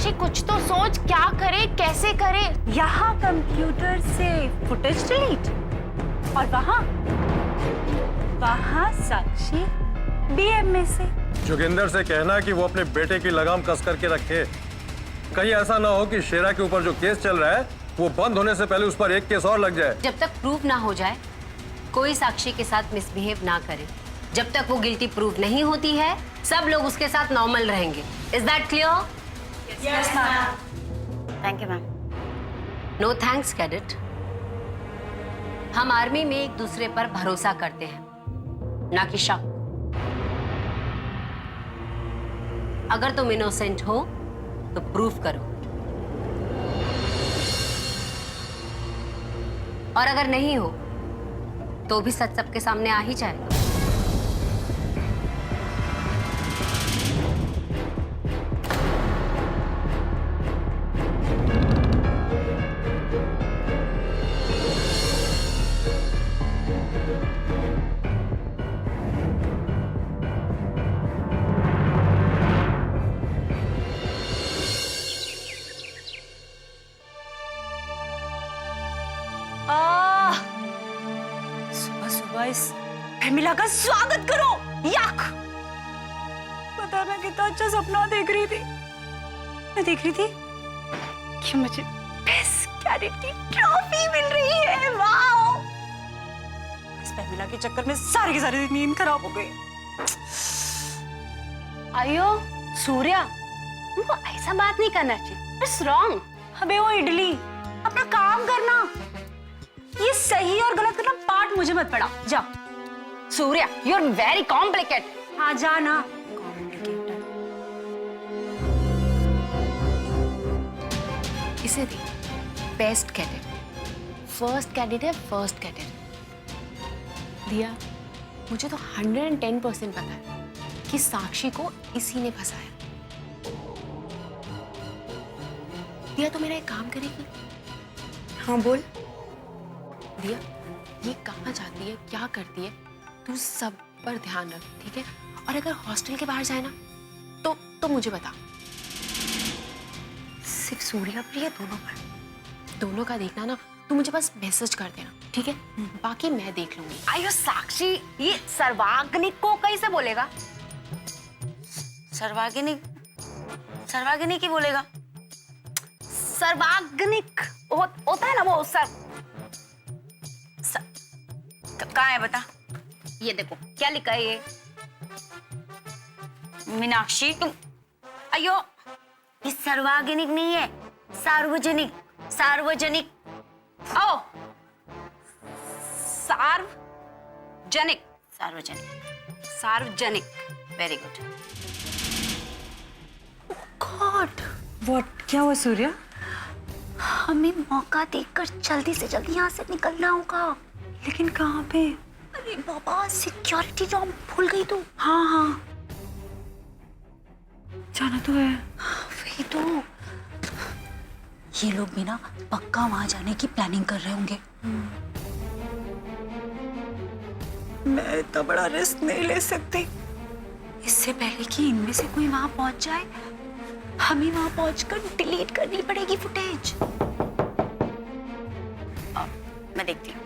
साक्षी कुछ तो सोच, क्या करे, कैसे करे? यहाँ कंप्यूटर से फुटेज डिलीट और वहाँ साक्षी डीएमए से। जोगिंदर से कहना कि वो अपने बेटे की लगाम कस करके रखे। कहीं ऐसा ना हो कि शेरा के ऊपर जो केस चल रहा है वो बंद होने से पहले उस पर एक केस और लग जाए। जब तक प्रूफ ना हो जाए कोई साक्षी के साथ मिसबिहेव ना करे। जब तक वो गिल्टी प्रूव नहीं होती है सब लोग उसके साथ नॉर्मल रहेंगे। Is that clear? Yes ma'am. Thank you ma'am. No thanks cadet. हम आर्मी में एक दूसरे पर भरोसा करते हैं, ना कि शक। अगर तुम इनोसेंट हो तो प्रूफ करो, और अगर नहीं हो तो भी सच सबके सामने आ ही जाएगा। सुबह सुबह इस फैमिला का स्वागत करो। यक! पता ना कितना अच्छा सपना देख रही थी। मैं देख रही थी कि मुझे बेस्ट कैडेट की ट्रॉफी मिल रही है। वाओ! इस फैमिला के चक्कर में सारी की सारी नींद खराब हो गई। आयो सूर्या, तुमको ऐसा बात नहीं करना चाहिए। It's wrong. अबे वो इडली, अपना काम करना। ये सही और गलत करना पार्ट मुझे मत पड़ा। जा। Surya, you are very complicated. हाँ जाना। इसे दे बेस्ट कैडेट, फर्स्ट कैडेट है, फर्स्ट कैडेट। दिया, मुझे तो 110% पता है कि साक्षी को इसी ने फंसाया। दिया, तो मेरा एक काम करेगी? हाँ बोल। दिया, ये कहाँ जाती है, क्या करती है, तू सब पर ध्यान रख, ठीक है? और अगर हॉस्टल के बाहर जाए ना तो मुझे बता। सिर्फ सूर्या प्रिया दोनों का देखना ना, तू मुझे बस मैसेज कर देना, ठीक है? बाकी मैं देख लूंगी। आयो साक्षी, ये सर्वाग्निक को कैसे बोलेगा? सर्वागिनी की बोलेगा। सर्वाग्निक होता है ना वो कहाँ है बता? ये देखो क्या लिखा है ये। मीनाक्षी तुम। अयो, ये सर्वाग्निक नहीं है, सार्वजनिक। सार्वजनिक। ओ, सार्वजनिक। सार्वजनिक। सार्वजनिक। Very good. God, what? क्या हुआ सूर्या? हमें मौका देखकर जल्दी से जल्दी यहाँ से निकलना होगा। लेकिन कहाँ पे? अरे बाबा, सिक्योरिटी जॉब भूल गई तू। हाँ जाना तो है। वही तो। ये लोग भी ना पक्का वहां जाने की प्लानिंग कर रहे होंगे। मैं इतना बड़ा रिस्क नहीं ले सकती। इससे पहले कि इनमें से कोई वहां पहुंच जाए, हमें वहां पहुंचकर डिलीट करनी पड़ेगी फुटेज। मैं देखती हूँ।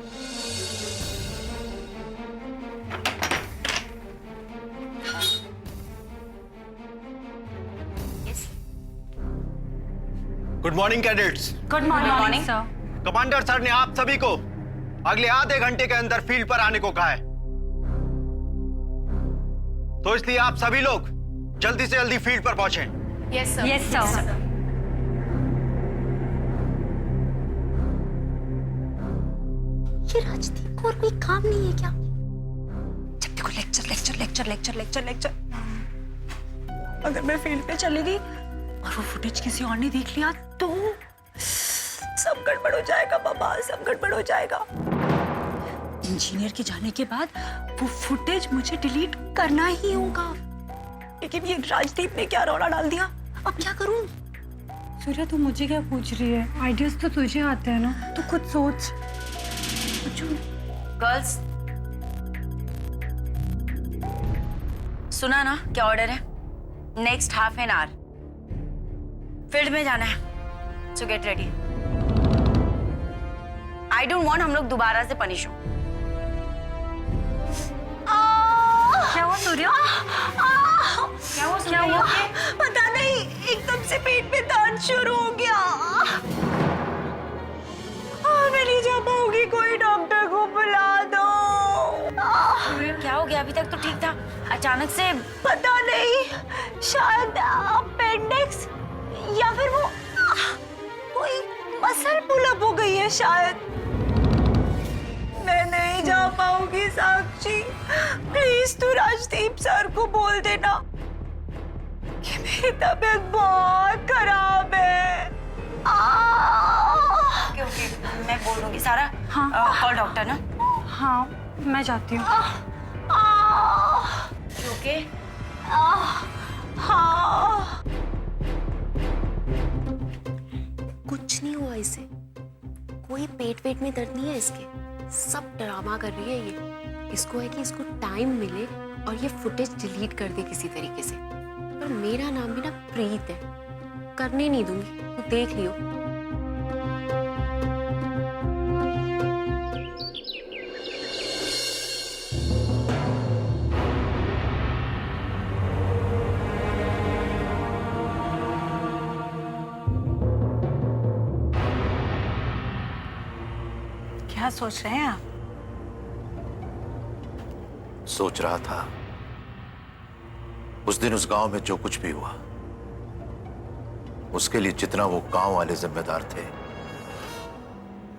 Good morning cadets. Good morning sir. Commander sir ने आप सभी को अगले आधे घंटे के अंदर फील्ड पर आने को कहा है, तो इसलिए आप सभी लोग जल्दी से जल्दी फील्ड पर पहुंचें। Yes sir. Yes sir. ये राजदीप को और कोई काम नहीं है क्या? जब देखो lecture lecture lecture lecture lecture lecture. अगर मैं फील्ड पे चली गई और वो फुटेज किसी और ने देख लिया तो सब गड़बड़ हो जाएगा बाबा, सब गड़बड़ हो जाएगा। इंजीनियर के जाने के बाद वो फुटेज मुझे डिलीट करना ही होगा। लेकिन ये राजदीप ने क्या रौला डाल दिया, अब क्या करूं? सूर्या, तू मुझे क्या पूछ रही है? आइडियाज तो तुझे आते हैं ना, तू खुद सोच। गर्ल्स, सुना ना क्या ऑर्डर है? Next half an hour field में जाना है, सो get ready. I don't want हम लोग दोबारा से पनिश हो। क्या हुआ सूर्या? क्या हुआ सूर्या? पता नहीं, एकदम से पेट में दर्द शुरू हो गया। मैं नहीं जा पाऊंगी, कोई डॉक्टर को बुला दो। क्या हो गया? अभी तक तो ठीक था, अचानक से पता नहीं, शायद अपेंडिक्स या फिर वो कोई मसल पुलअप हो गई है शायद। मैं नहीं जा पाऊंगी साक्षी, प्लीज तू राजदीप सर को बोल देना कि मेरी तबीयत बहुत खराब है। ओके, मैं बोल दूंगी सारा। हाँ। कॉल डॉक्टर ना। हाँ, मैं जाती हूँ। ओके। हाँ। कुछ नहीं हुआ इसे, कोई पेट वेट में दर्द नहीं है इसके, सब ड्रामा कर रही है ये। इसको है कि इसको टाइम मिले और ये फुटेज डिलीट कर दे किसी तरीके से। पर मेरा नाम भी ना प्रीत है, करने नहीं दूंगी, तो देख लियो। क्या सोच रहे हैं आप? सोच रहा था उस दिन उस गांव में जो कुछ भी हुआ, उसके लिए जितना वो गांव वाले जिम्मेदार थे,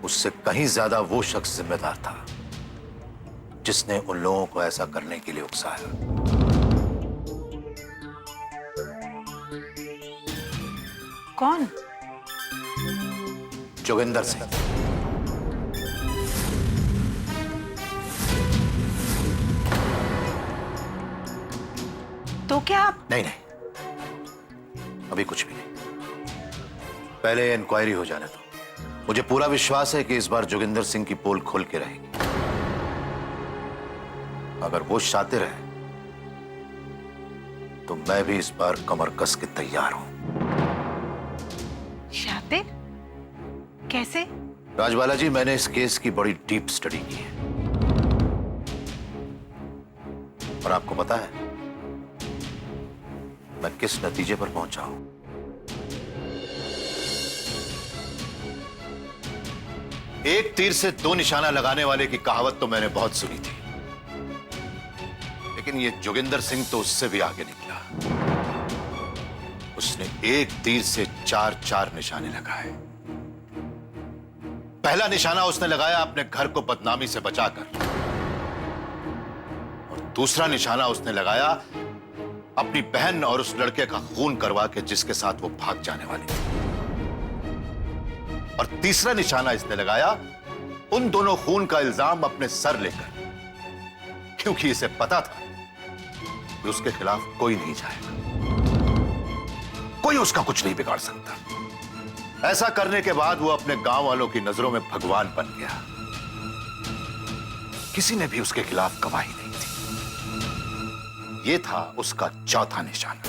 उससे कहीं ज्यादा वो शख्स जिम्मेदार था जिसने उन लोगों को ऐसा करने के लिए उकसाया। कौन? जोगिंदर सिंह। तो क्या आप? नहीं नहीं, अभी कुछ भी नहीं, पहले इंक्वायरी हो जाने दो। मुझे पूरा विश्वास है कि इस बार जोगिंदर सिंह की पोल खोल के रहेगी। अगर वो शातिर है तो मैं भी इस बार कमर कस के तैयार हूं। शातिर? कैसे? राजबाला जी, मैंने इस केस की बड़ी डीप स्टडी की है और आपको पता है मैं किस नतीजे पर पहुंचा हूं। एक तीर से दो निशाना लगाने वाले की कहावत तो मैंने बहुत सुनी थी, लेकिन ये जोगिंदर सिंह तो उससे भी आगे निकला। उसने एक तीर से चार चार निशाने लगाए। पहला निशाना उसने लगाया अपने घर को बदनामी से बचाकर, और दूसरा निशाना उसने लगाया अपनी बहन और उस लड़के का खून करवा के जिसके साथ वो भाग जाने वाली थी, और तीसरा निशाना इसने लगाया उन दोनों खून का इल्जाम अपने सर लेकर, क्योंकि इसे पता था कि उसके खिलाफ कोई नहीं जाएगा, कोई उसका कुछ नहीं बिगाड़ सकता। ऐसा करने के बाद वो अपने गांव वालों की नजरों में भगवान बन गया। किसी ने भी उसके खिलाफ गवाही नहीं दी। ये था उसका चौथा निशाना।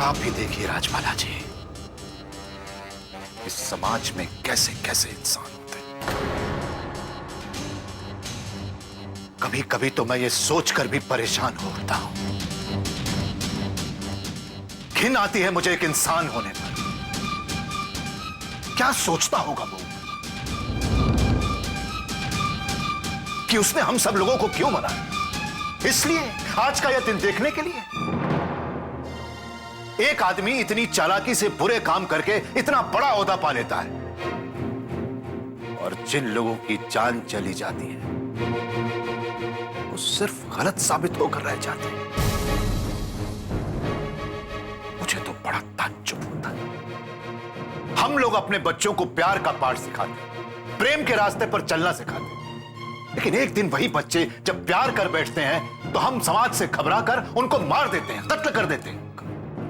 आप ही देखिए राजबाला जी, इस समाज में कैसे कैसे इंसान होते हैं। कभी कभी तो मैं ये सोचकर भी परेशान होता हूं, घिन आती है मुझे एक इंसान होने पर। क्या सोचता होगा वो कि उसने हम सब लोगों को क्यों बनाया? इसलिए आज का यह दिन देखने के लिए? एक आदमी इतनी चालाकी से बुरे काम करके इतना बड़ा ओहदा पा लेता है, और जिन लोगों की जान चली जाती है वो सिर्फ गलत साबित होकर रह जाते हैं। मुझे तो बड़ा ताज्जुब होता है। हम लोग अपने बच्चों को प्यार का पाठ सिखाते, प्रेम के रास्ते पर चलना सिखाते, लेकिन एक दिन वही बच्चे जब प्यार कर बैठते हैं तो हम समाज से घबराकर उनको मार देते हैं, कत्ल कर देते हैं।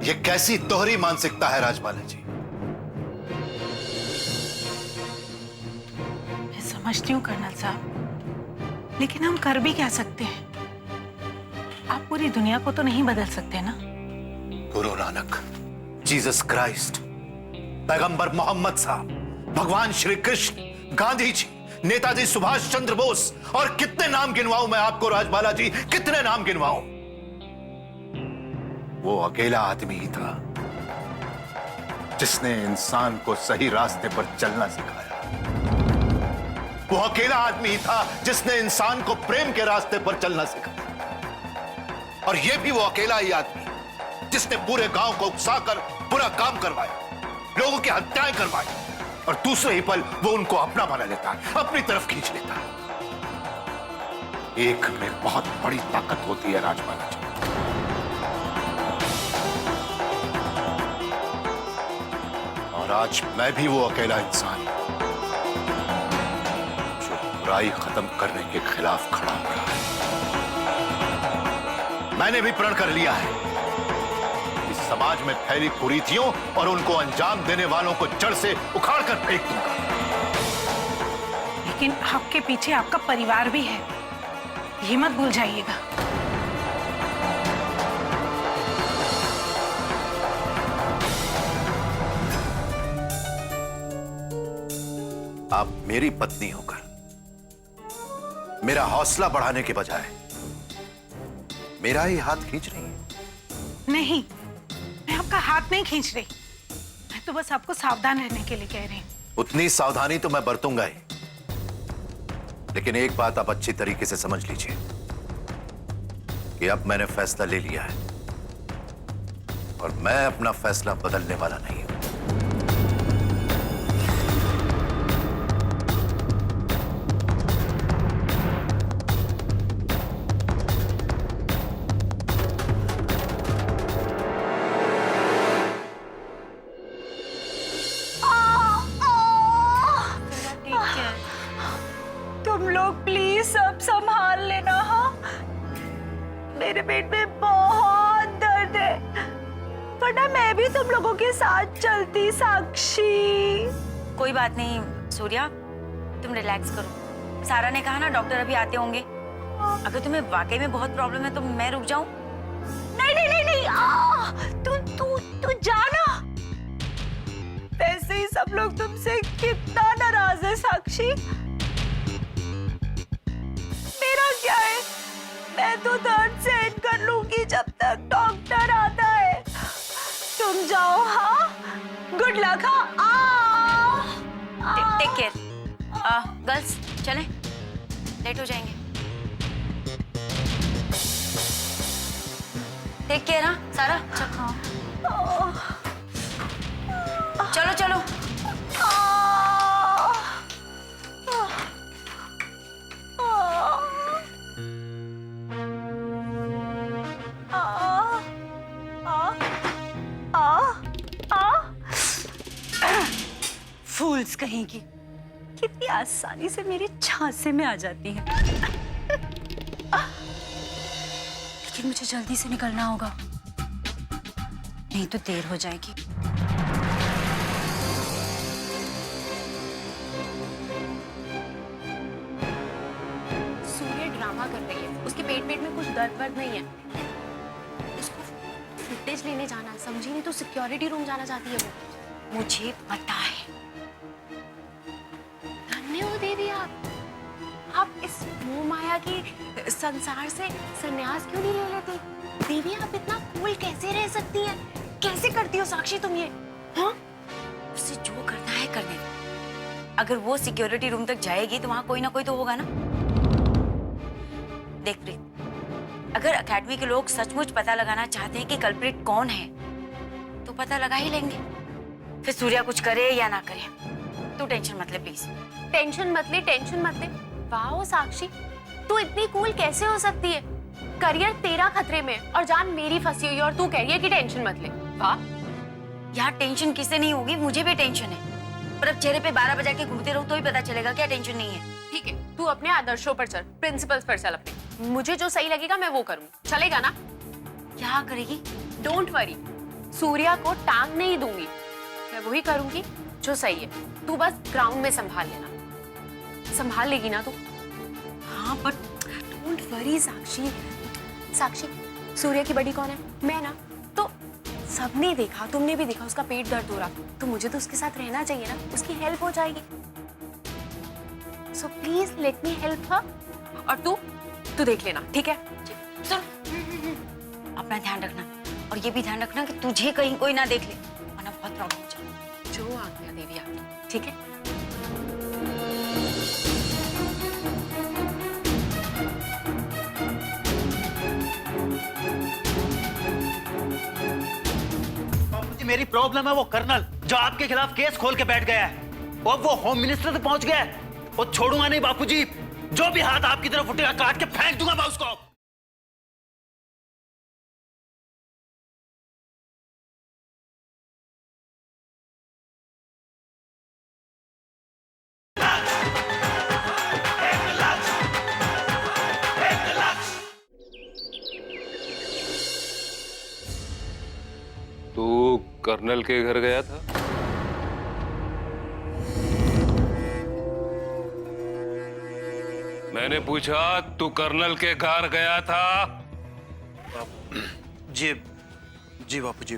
ये कैसी दोहरी मानसिकता है राजबाला जी? मैं समझती हूँ कर्नल साहब, लेकिन हम कर भी क्या सकते हैं? आप पूरी दुनिया को तो नहीं बदल सकते ना। गुरु नानक, जीसस क्राइस्ट, पैगंबर मोहम्मद साहब, भगवान श्री कृष्ण, गांधी जी, नेताजी सुभाष चंद्र बोस, और कितने नाम गिनवाऊं मैं आपको राजबाला जी, कितने नाम गिनवाऊं। वो अकेला आदमी ही था जिसने इंसान को सही रास्ते पर चलना सिखाया। वो अकेला आदमी ही था जिसने इंसान को प्रेम के रास्ते पर चलना सिखाया। और ये भी वो अकेला ही आदमी जिसने पूरे गांव को उकसाकर बुरा काम करवाया, लोगों की हत्याएं करवाई, और दूसरे ही पल वो उनको अपना बना लेता है, अपनी तरफ खींच लेता है। एक में बहुत बड़ी ताकत होती है राजबाला जी। और आज मैं भी वो अकेला इंसान हूं जो बुराई खत्म करने के खिलाफ खड़ा हो रहा है। मैंने भी प्रण कर लिया है कि समाज में फैली कुरीतियों और उनको अंजाम देने वालों को जड़ से उखाड़ कर फेंक दूंगा। लेकिन आपके पीछे आपका परिवार भी है, ये मत भूल जाइएगा। आप मेरी पत्नी होकर मेरा हौसला बढ़ाने के बजाय मेरा ही हाथ खींच रही है। नहीं, मैं आपका हाथ नहीं खींच रही, मैं तो बस आपको सावधान रहने के लिए कह रही हूँ। उतनी सावधानी तो मैं बरतूंगा ही, लेकिन एक बात आप अच्छी तरीके से समझ लीजिए कि अब मैंने फैसला ले लिया है और मैं अपना फैसला बदलने वाला नहीं हूं। तुम लोग प्लीज सब संभाल लेना। हाँ, मेरे पेट में बहुत दर्द है, वरना मैं भी तुम लोगों के साथ चलती। साक्षी, कोई बात नहीं सूर्या, तुम रिलैक्स करो। सारा ने कहा ना डॉक्टर अभी आते होंगे। अगर तुम्हें वाकई में बहुत प्रॉब्लम है तो मैं रुक जाऊं? नहीं नहीं नहीं नहीं, तू जाना। वैसे ही सब लोग तुमसे कितना नाराज है साक्षी। मेरा क्या है, मैं तो दर्द सहन कर लूंगी जब तक डॉक्टर आता है। तुम जाओ। हाँ, गुड लक। हाँ, टेक केयर। गर्ल्स चलें, लेट हो जाएंगे। Take care. हाँ सारा, चलो चलो। फूल्स कहेंगी, कितनी आसानी से मेरी झांसे में आ जाती है। लेकिन मुझे जल्दी से निकलना होगा, नहीं तो देर हो जाएगी। सूर्य ड्रामा कर रही है, उसके पेट में कुछ दर्द वर्द नहीं है। उसको फुटेज लेने जाना है, समझी नहीं तो सिक्योरिटी रूम जाना चाहती है वो। मुझे पता है। धन्य हो देवी आप इस मोह माया की संसार से संन्यास क्यों नहीं ले लेती? देवी आप इतना कूल कैसे रह सकती हैं? कैसे करती हो साक्षी तुम ये? हाँ, उससे जो करना है करने दो। अगर वो सिक्योरिटी रूम तक जाएगी तो वहां कोई ना कोई तो होगा ना। देख प्रीत, अगर एकेडमी के लोग सचमुच पता लगाना चाहते हैं कि कल्प्रिट कौन है तो पता लगा ही लेंगे, फिर सूर्या कुछ करे या ना करे। तू टेंशन मत ले प्लीज। टेंशन मत ले। वाह साक्षी, तू इतनी कूल कैसे हो सकती है? करियर तेरा खतरे में और जान मेरी फंसी हुई और तू कह रही है कि टेंशन मत ले। वाह यार, टेंशन किसे नहीं होगी, मुझे भी टेंशन है। पर अब चेहरे पे 12 बजा के घूमते रहो तो ही पता चलेगा क्या टेंशन नहीं है। ठीक है, तू अपने आदर्शों पर चल, प्रिंसिपल्स पर चल अपने। मुझे जो सही लगेगा मैं वो करूंगी, चलेगा ना? क्या करेगी? डोंट वरी, सूर्या को टांग नहीं दूंगी, मैं वही करूंगी जो सही है। तू बस ग्राउंड में संभाल लेना। संभाल लेगी ना तू? हाँ, बट डोंट वरी साक्षी। सूर्य की बड़ी कौन है? मैं ना। तो सबने देखा, तुमने भी देखा उसका पेट दर्द हो रहा, तो मुझे तो उसके साथ रहना चाहिए ना, उसकी हेल्प हो जाएगी। So please let me help her. और तू देख लेना, ठीक है? सुन, अपना ध्यान रखना और ये भी ध्यान रखना कि तुझे कहीं कोई ना देख ले, वरना बहुत प्रॉब्लम हो जाएगी। जो आ गया देवी आ गई, ठीक है? बापूजी, मेरी प्रॉब्लम है वो कर्नल जो आपके खिलाफ केस खोल के बैठ गया है और वो होम मिनिस्टर तक पहुंच गया है। वो छोड़ूंगा नहीं बापूजी, जो भी हाथ आपकी तरफ उठेगा काट के फेंक दूंगा मैं उसको। तू कर्नल के घर गया था? मैंने पूछा, तू कर्नल के घर गया था? जी जी बापूजी।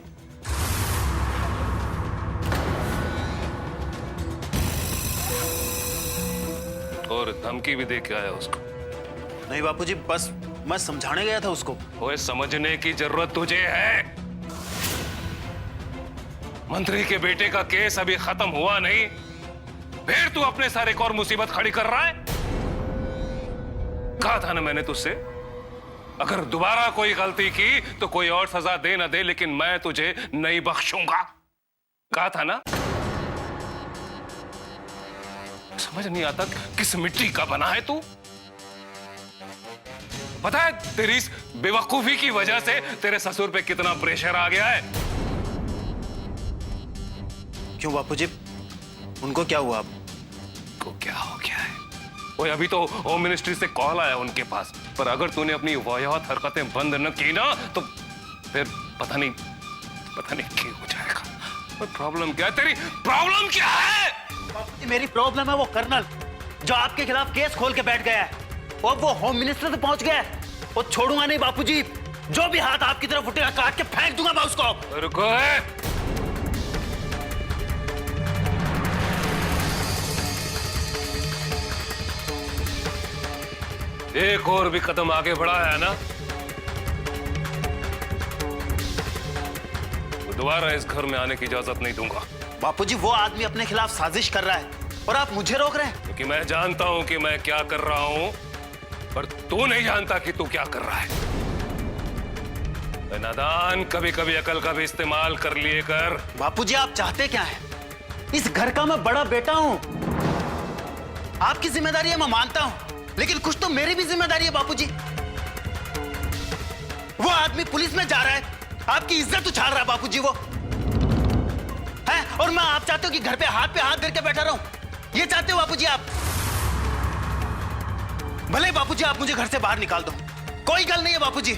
और धमकी भी दे के आया उसको? नहीं बापूजी, बस मैं समझाने गया था उसको। ओए, समझने की जरूरत तुझे है? मंत्री के बेटे का केस अभी खत्म हुआ नहीं, फिर तू अपने सारे एक और मुसीबत खड़ी कर रहा है। कहा था ना मैंने तुझसे, अगर दोबारा कोई गलती की तो कोई और सजा दे ना दे, लेकिन मैं तुझे नहीं बख्शूंगा। कहा था ना? समझ नहीं आता किस मिट्टी का बना है तू। पता है तेरी इस बेवकूफी की वजह से तेरे ससुर पे कितना प्रेशर आ गया है। क्यों बापूजी, उनको क्या हुआ? को क्या हो गया है? ओए, अभी तो होम मिनिस्ट्री से कॉल आया उनके पास, पर अगर तूने अपनी वाहियात हरकतें बंद न की ना तो फिर पता नहीं क्या हो जाएगा। पर प्रॉब्लम क्या है तेरी? प्रॉब्लम क्या है? बापूजी, मेरी प्रॉब्लम है वो कर्नल जो आपके खिलाफ केस खोल के बैठ गया है और वो होम मिनिस्टर तक पहुंच गया है। वो छोड़ूंगा नहीं बापूजी, जो भी हाथ आपकी तरफ उठेगा काट के फेंक दूंगा मैं उसको। रुको, एक और भी कदम आगे बढ़ा है ना तो दोबारा इस घर में आने की इजाजत नहीं दूंगा। बापूजी, वो आदमी अपने खिलाफ साजिश कर रहा है और आप मुझे रोक रहे हैं। क्योंकि मैं जानता हूं कि मैं क्या कर रहा हूं, पर तू नहीं जानता कि तू क्या कर रहा है। नादान, कभी कभी अकल का भी इस्तेमाल कर लिए कर। बापूजी, आप चाहते क्या हैं? इस घर का मैं बड़ा बेटा हूं। आपकी जिम्मेदारी है, मैं मानता हूं, लेकिन कुछ तो मेरी भी जिम्मेदारी है बापूजी। वो आदमी पुलिस में जा रहा है, आपकी इज्जत उछाल रहा है बापूजी वो है, और मैं आप चाहते हो कि घर पे हाथ धर के बैठा रहूं? ये चाहते हो बापूजी आप? भले बापूजी आप मुझे घर से बाहर निकाल दो, कोई गल नहीं है बापूजी,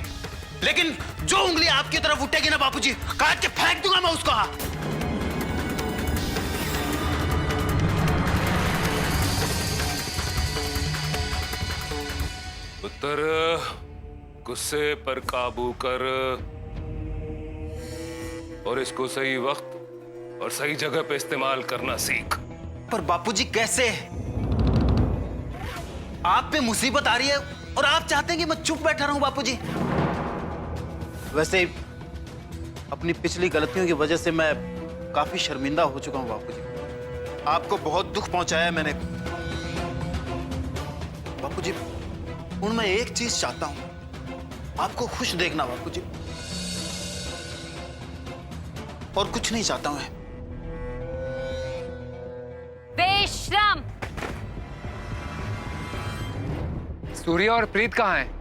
लेकिन जो उंगली आपकी तरफ उठेगी ना बापूजी, काट के फेंक दूंगा मैं उसको। पुत्र, गुस्से पर काबू कर और इसको सही वक्त और सही जगह पे इस्तेमाल करना सीख। पर बापूजी कैसे? आप पे मुसीबत आ रही है और आप चाहते हैं कि मैं चुप बैठा रहूं बापूजी? वैसे अपनी पिछली गलतियों की वजह से मैं काफी शर्मिंदा हो चुका हूं बापूजी। आपको बहुत दुख पहुंचाया है मैंने बापूजी। और मैं एक चीज चाहता हूं, आपको खुश देखना बापूजी, और कुछ नहीं चाहता मैं। बेशरम! सूर्या और प्रीत कहाँ हैं?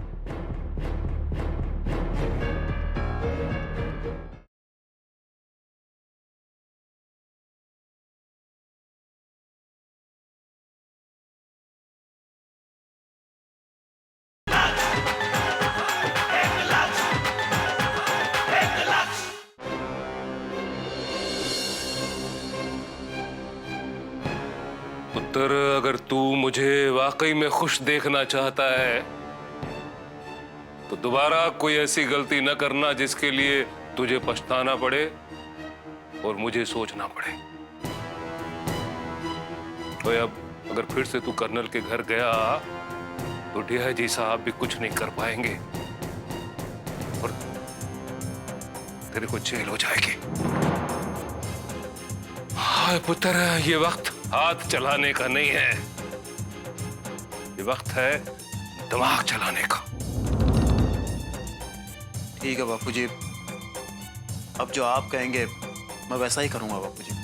पुत्र, अगर तू मुझे वाकई में खुश देखना चाहता है तो दोबारा कोई ऐसी गलती न करना जिसके लिए तुझे पछताना पड़े और मुझे सोचना पड़े। तो अब अगर फिर से तू कर्नल के घर गया तो डीआईजी साहब भी कुछ नहीं कर पाएंगे और तेरे को जेल हो जाएगी। हाय पुत्र, ये वक्त हाथ चलाने का नहीं है, ये वक्त है दिमाग चलाने का। ठीक है बापूजी, अब जो आप कहेंगे मैं वैसा ही करूंगा बापूजी।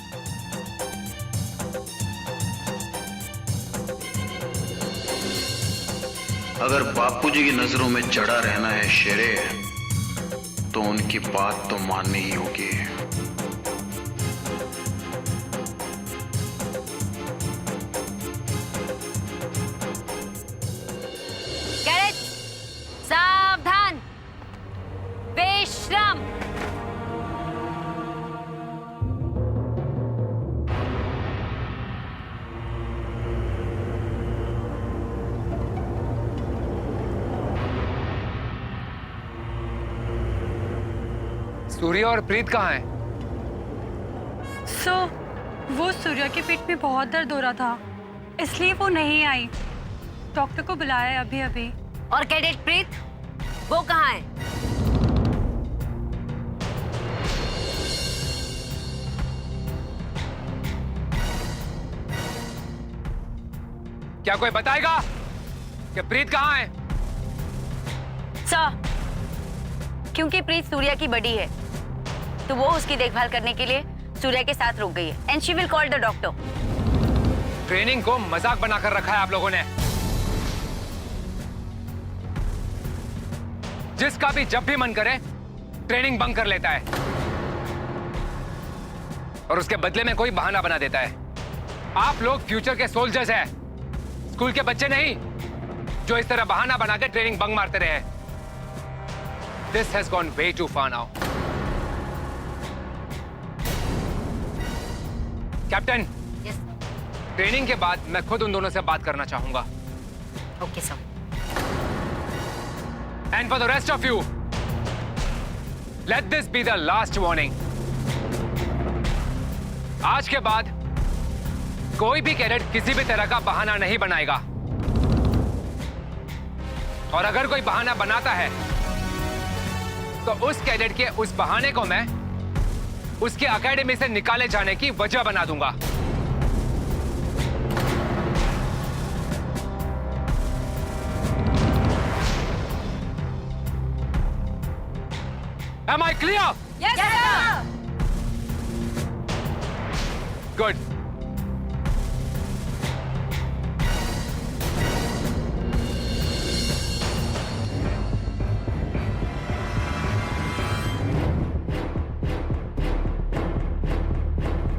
अगर बापूजी की नजरों में चढ़ा रहना है शेरे, तो उनकी बात तो माननी ही होगी। कैडेट सावधान, बेशरम। सूर्य और प्रीत कहाँ हैं? वो सूर्या के पेट में बहुत दर्द हो रहा था, इसलिए वो नहीं आई। डॉक्टर को बुलाया है अभी अभी। और कैडेट प्रीत, वो कहाँ है? क्या कोई बताएगा कि प्रीत कहाँ है? सर, क्योंकि प्रीत सूर्या की बड़ी है तो वो उसकी देखभाल करने के लिए सूर्या के साथ रुक गई है and she will call the doctor. Training को मजाक बनाकर रखा है आप लोगों ने। जिसका भी जब भी मन करे ट्रेनिंग बंक कर लेता है और उसके बदले में कोई बहाना बना देता है। आप लोग फ्यूचर के सोल्जर्स हैं, स्कूल के बच्चे नहीं जो इस तरह बहाना बना के ट्रेनिंग बंक मारते रहे। This has gone way too far now. Captain, yes training के बाद मैं खुद उन दोनों से बात करना चाहूंगा। Okay sir. And for the rest of you, let this be the last warning. आज के बाद कोई भी कैडेट किसी भी तरह का बहाना नहीं बनाएगा, और अगर कोई बहाना बनाता है तो उस कैडेट के उस बहाने को मैं उसके एकेडमी से निकाले जाने की वजह बना दूंगा। Am I clear? Yes, sir. Good.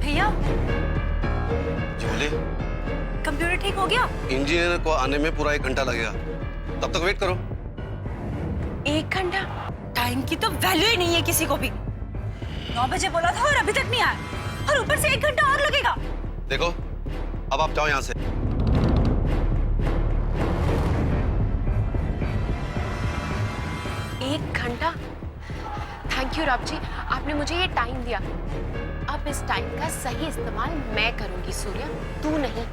भैया, झोले, कंप्यूटर ठीक हो गया? इंजीनियर को आने में पूरा 1 घंटा लगेगा, तब तक वेट करो। 1 घंटा? टाइम की तो वैल्यू ही नहीं है किसी को भी। 9 बजे बोला था और अभी तक नहीं आया, और ऊपर से 1 घंटा और लगेगा। देखो, अब आप जाओ यहाँ से। 1 घंटा? थैंक यू रब जी, आपने मुझे ये टाइम दिया। अब इस टाइम का सही इस्तेमाल मैं करूंगी सूर्या, तू नहीं।